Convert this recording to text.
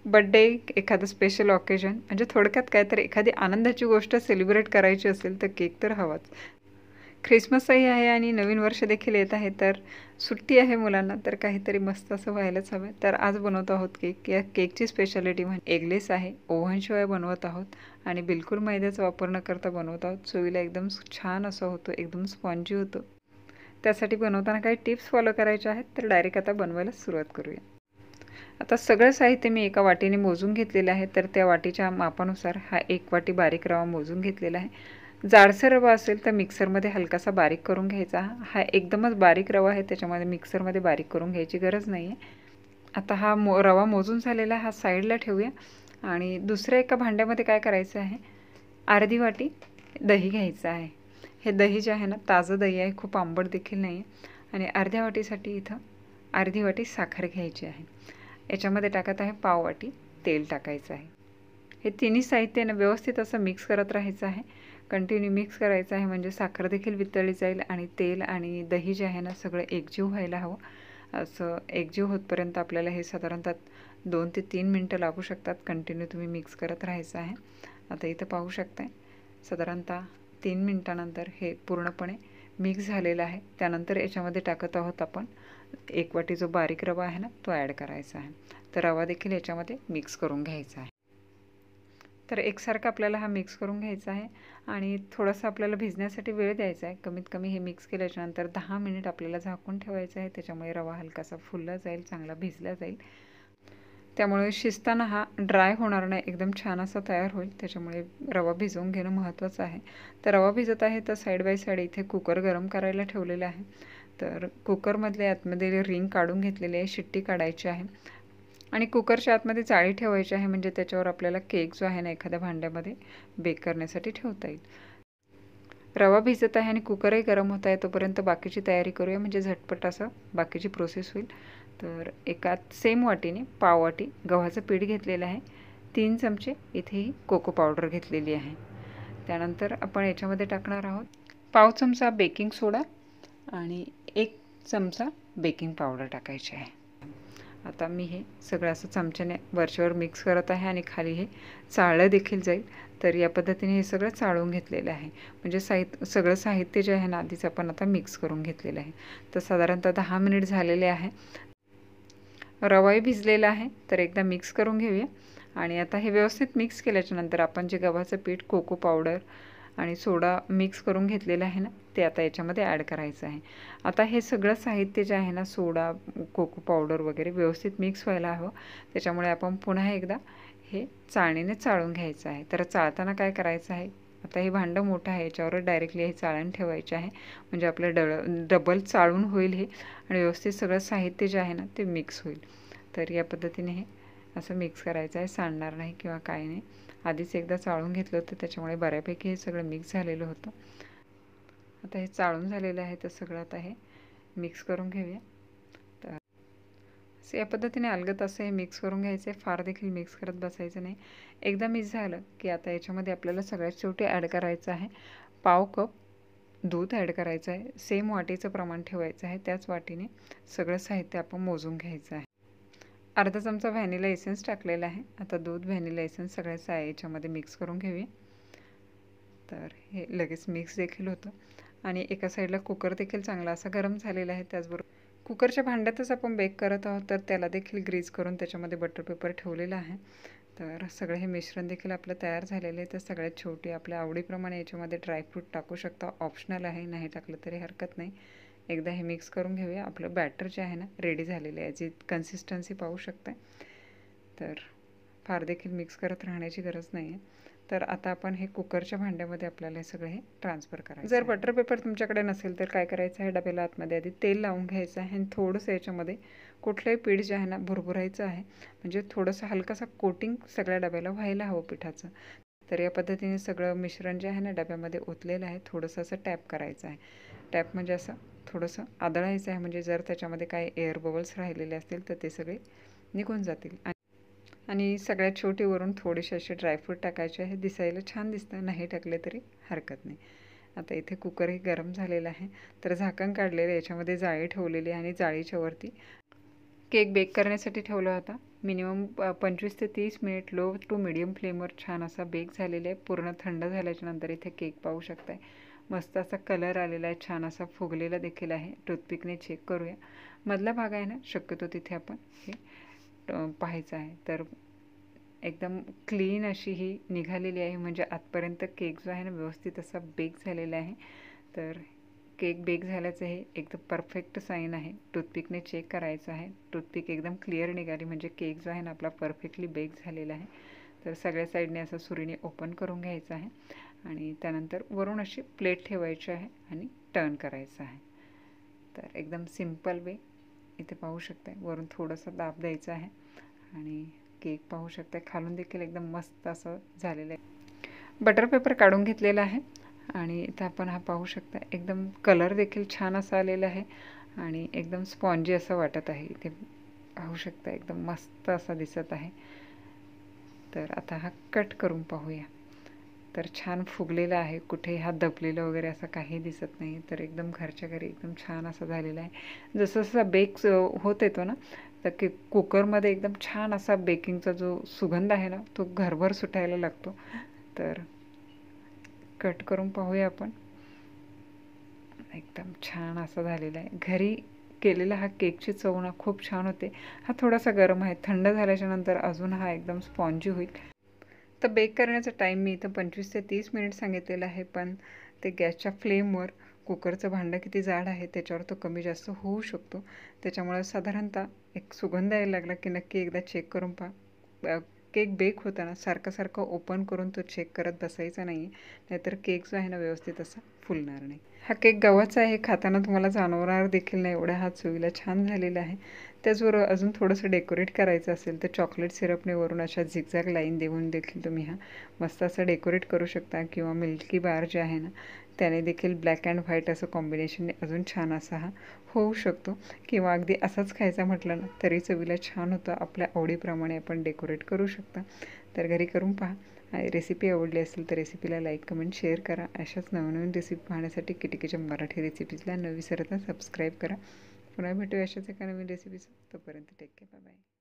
Birthday, एखादं special occasion म्हणजे थोडक्यात काय तर एखादी आनंदाची गोष्ट सेलिब्रेट करायची असेल तर केक तर हवाच. ख्रिसमसही आहे आणि नवीन वर्ष देखील येत आहे, तर सुट्टी आहे मुलांना, तर काहीतरी मस्त असं व्हायलाच हवं. तर आज बनवत आहोत केक. या केकची स्पेशालिटी म्हणजे एगलेस आहे. ओव्हनशिवाय बनवत आहोत आणि बिलकुल मैद्याचा वापर न करता बनवत आहोत. चवीला एकदम छान असं होतं, एकदम स्पॉन्जी होतं. त्यासाठी बनवताना काही टिप्स फॉलो करायच्या आहेत, तर डायरेक्ट आता बनवायला सुरुवात करूया. आता सगळं साहित्य मी एका वाटीने मोजून घेतलेलं आहे, तर त्या वाटीच्या मापानुसार हा 1 वाटी बारीक रवा मोजून घेतलेला आहे. जाडसर रवा असेल तर मिक्सरमध्ये हलकासा बारीक करून घ्यायचा. हा एकदमच बारीक रवा आहे, त्याच्यामध्ये मिक्सरमध्ये बारीक करून घ्यायची गरज नाही आहे. आता हा रवा मोजून झालेला हा साईडला ठेवूया आणि दुसऱ्या एका भांड्यामध्ये काय करायचं आहे, अर्धी वाटी दही घ्यायचं आहे. हे दही जे आहे ना, ताजं दही आहे, खूप आंबट देखील नाही आहे. आणि अर्ध्या वाटीसाठी इथं अर्धी वाटी साखर घ्यायची आहे. याच्यामध्ये टाकत आहे पाव वाटी तेल टाकायचं आहे. हे तिन्ही साहित्यानं व्यवस्थित असं मिक्स करत राहायचं आहे. कंटिन्यू मिक्स करायचं आहे, म्हणजे साखर देखील वितळली जाईल आणि तेल आणि दही जे आहे ना, सगळं एकजीव व्हायला हवं. असं एकजीव होतपर्यंत आपल्याला हे साधारणतः 2 ते 3 मिनटं लागू शकतात. कंटिन्यू तुम्ही मिक्स करत राहायचं आहे. आता इथं पाहू शकताय साधारणतः 3 मिनटानंतर हे पूर्णपणे मिक्स झालेलं आहे. त्यानंतर याच्यामध्ये टाकत आहोत आपण 1 वाटी जो बारीक रवा आहे ना, तो ॲड करायचा आहे. तर रवा देखील याच्यामध्ये मिक्स करून घ्यायचा आहे. तर एकसारखं आपल्याला हा मिक्स करून घ्यायचा आहे आणि थोडंसं आपल्याला भिजण्यासाठी वेळ द्यायचा आहे. कमीत कमी हे मिक्स केल्याच्यानंतर 10 मिनिट आपल्याला झाकून ठेवायचं आहे. त्याच्यामुळे रवा हलकासा फुलला जाईल, चांगला भिजला जाईल. त्यामुळे शिजताना हा ड्राय होणार नाही, एकदम छान असा तयार होईल. त्याच्यामुळे रवा भिजवून घेणं महत्त्वाचं आहे. तर रवा भिजत आहे तर साईड बाय साईड इथे कुकर गरम करायला ठेवलेलं आहे. तर कुकरमधले आतमध्ये रिंग काढून घेतलेली आहे, शिट्टी काढायची आहे आणि कुकरच्या आतमध्ये जाळी ठेवायची आहे, म्हणजे त्याच्यावर आपल्याला केक जो आहे ना एखाद्या भांड्यामध्ये बेक करण्यासाठी ठेवता येईल. रवा भिजत आहे आणि कुकरही गरम होत आहे, तोपर्यंत बाकीची तयारी करूया, म्हणजे झटपट असं बाकीची प्रोसेस होईल. तर एका सेम वाटीने पाव वाटी गव्हाचं पीठ घेतलेलं आहे. 3 चमचे इथेही कोको पावडर घेतलेली आहे. त्यानंतर आपण याच्यामध्ये टाकणार आहोत पाव चमचा बेकिंग सोडा आणि 1 चमचा बेकिंग पावडर टाकायची आहे. आता मी हे सगळं असं चमच्याने वरच्यावर मिक्स करत आहे आणि खाली हे चाळलं देखील जाईल. तर या पद्धतीने हे सगळं चाळून घेतलेलं आहे, म्हणजे सगळं साहित्य जे आहे ना आधीच आपण आता मिक्स करून घेतलेलं आहे. तर साधारणतः 10 मिनिट झालेले आहे. रवाही भिजलेला आहे, तर एकदा मिक्स करून घेऊया. आणि आता हे व्यवस्थित मिक्स केल्याच्यानंतर आपण जे गव्हाचं पीठ, कोको पावडर आणि सोडा मिक्स करून घेतलेलं आहे ना, ते आता याच्यामध्ये ॲड करायचं आहे. आता हे सगळं साहित्य जे आहे ना, सोडा, कोको पावडर वगैरे व्यवस्थित मिक्स व्हायला हवं. त्याच्यामुळे आपण पुन्हा एकदा हे चाळणीने चाळून घ्यायचं आहे. तर चाळताना काय करायचं आहे, आता हे भांडं मोठं आहे, याच्यावर डायरेक्टली हे चाळण ठेवायचे आहे, म्हणजे आपलं डबल चाळून होईल हे आणि व्यवस्थित सगळं साहित्य जे आहे ना ते मिक्स होईल. तर या पद्धतीने हे असं मिक्स करायचं आहे, सांडणार नाही किंवा काही नाही. आधीच एकदा चाळून घेतलं होतं, त्याच्यामुळे बऱ्यापैकी हे सगळं मिक्स झालेलं होतं. आता हे चाळून झालेलं आहे, तर सगळं आता हे मिक्स करून घेऊया. तर या पद्धतीने अलगद असं हे मिक्स करून घ्यायचं आहे, फार देखील मिक्स करत बसायचं नाही. एकदा मिक्स झालं की आता याच्यामध्ये आपल्याला सगळ्यात शेवटी ॲड करायचं आहे पाव कप दूध ॲड करायचं आहे. सेम वाटीचं प्रमाण ठेवायचं आहे, त्याच वाटीने सगळं साहित्य आपण मोजून घ्यायचं आहे. अर्धा चमचा व्हॅनिला एसेन्स टाकलेला आहे. आता दूध, व्हॅनिला एसेन्स सगळ्याच याच्यामध्ये मिक्स करून घेऊया. तर हे लगेच मिक्स देखील होतं आणि एका साईडला कुकर देखील चांगला असा गरम झालेला आहे. त्याचबरोबर कुकरच्या भांड्यातच आपण बेक करत आहोत, तर त्याला देखील ग्रीज करून त्याच्यामध्ये बटर पेपर ठेवलेला आहे. तर सगळं हे मिश्रण देखील आपलं तयार झालेलं आहे. तर सगळ्यात छोटी आपल्या आवडीप्रमाणे याच्यामध्ये ड्रायफ्रूट टाकू शकता, ऑप्शनल आहे, नाही टाकलं तरी हरकत नाही. एकदा हे मिक्स करून घेऊया. आपलं बॅटर जे आहे ना रेडी झालेलं आहे, याची कन्सिस्टन्सी पाहू शकता. तर फार देखील मिक्स करत राहण्याची गरज नाही आहे. तर आता आपण हे कुकरच्या भांड्यामध्ये आपल्याला हे सगळं हे ट्रान्सफर करायचं. जर बटर पेपर तुमच्याकडे नसेल तर काय करायचं आहे, डब्याला आतमध्ये आधी तेल लावून घ्यायचं आहे आणि थोडंसं याच्यामध्ये कुठलंही पीठ जे आहे ना भुरभुरायचं आहे, म्हणजे थोडंसं हलकासा कोटिंग सगळ्या डब्याला व्हायला हवं पिठाचं. तर या पद्धतीने सगळं मिश्रण जे आहे ना डब्यामध्ये ओतलेलं आहे. थोडंसं असं टॅप करायचं आहे. टॅप म्हणजे असं थोडंसं आदळायचं आहे, म्हणजे जर त्याच्यामध्ये काही एअर बबल्स राहिलेले असतील तर ते सगळे निघून जातील. आणि सगळ्यात शेवटी वरून थोडेसे असे ड्रायफ्रूट टाकायचे आहे. दिसायला छान दिसतं, नाही टाकले तरी हरकत नाही. आता इथे कुकरही गरम झालेला आहे, तर झाकण काढलेलं, याच्यामध्ये जाळी ठेवलेली आणि जाळीच्या वरती केक बेक करण्यासाठी ठेवला होता. मिनिमम 25 ते 30 मिनिट लो टू मीडियम फ्लेमवर छान असा बेक झालेला आहे. पूर्ण थंड झाल्याच्या नंतर इथे केक पाहू शकताय. मस्त असा कलर आलेला आहे, छान असा फुगलेला देखील आहे. टूथपिकने चेक करूया. मधला भाग आहे ना, शक्यतो तिथे आपण हे पाहायचं आहे. तर एकदम क्लीन अशी ही निघालेली आहे, म्हणजे आतपर्यंत केक जो आहे ना व्यवस्थित असा बेक झालेला आहे. तर केक बेक झाल्याचं हे एकदम परफेक्ट साईन आहे. टूथपिकने चेक करायचं आहे. टूथपिक एकदम क्लिअर निघाली म्हणजे केक जो आहे ना आपला परफेक्टली बेक झालेला आहे. तर सगळ्या साईडने असं सुरीने ओपन करून घ्यायचं आहे आणि त्यानंतर वरून अशी प्लेट ठेवायची आहे आणि टर्न करायचं आहे. तर एकदम सिम्पल वे इथे पाहू शकता. वरून थोडंसं दाब द्यायचं आहे आणि केक पाहू शकता. खालून देखील एकदम मस्त असं झालेलं आहे. बटर पेपर काढून घेतलेला आहे आणि इथं आपण हा पाहू शकता. एकदम कलर देखील छान असा आलेला आहे आणि एकदम स्पॉन्जी असं वाटत आहे. इथे पाहू शकता एकदम मस्त असा दिसत आहे. तर आता हा कट करून पाहूया. तर छान फुगलेला आहे, कुठे हा दबलेला वगैरे असं काही दिसत नाही. तर एकदम घरच्या घरी एकदम छान असं झालेला आहे. जसं जसं बेक होत येतो ना, तर कुकरमध्ये एकदम छान असा बेकिंगचा जो सुगंध आहे ना तो घरभर सुटायला लागतो. तर कट करून पाहूया आपण. एकदम छान असं झालेला आहे. घरी केलेला हा केकची चव ना खूप छान होते. हा थोडासा गरम आहे, थंड झाल्याच्या नंतर अजून हा एकदम स्पॉन्जी होईल. तर बेक करण्याचा टाईम मी इथं 25 ते 30 मिनिट सांगितलेला आहे, पण ते गॅसच्या फ्लेमवर कुकरचं भांडं किती जाड आहे त्याच्यावर तो कमी जास्त होऊ शकतो. त्याच्यामुळे साधारणतः एक सुगंध यायला लागला की नक्की एकदा चेक करून पहा. केक बेक होताना सारखं सारखं ओपन करून तो चेक करत बसायचा नाही, नाहीतर केक जो आहे ना व्यवस्थित असा फुलणार नाही. हा केक गव्हाचा आहे, खाताना तुम्हाला जाणवणार देखील नाही एवढ्या हा चवीला छान झालेला आहे. त्याचबरोबर अजून थोडंसं डेकोरेट करायचं असेल तर चॉकलेट सिरपने वरून अशा झिगझॅग लाईन देऊन देखील तुम्ही हा मस्त असं डेकोरेट करू शकता. किंवा मिल्की बार जे आहे ना त्याने देखील ब्लॅक अँड व्हाईट असं कॉम्बिनेशनने अजून छान असा हा होऊ शकतो. किंवा अगदी असाच खायचा म्हटलं ना तरी चवीला छान होतं. आपल्या आवडीप्रमाणे आपण डेकोरेट करू शकता. तर घरी करून पहा. रेसिपी आवडली असेल तर रेसिपीला लाईक, कमेंट, शेअर करा. अशाच नवनवीन रेसिपी पाहण्यासाठी किटकीच्या मराठी रेसिपीजला न विसरता सबस्क्राईब करा. पुन्हा भेटूया अशाच एका नवीन रेसिपीचं. तोपर्यंत टेक केअर. Bye bye.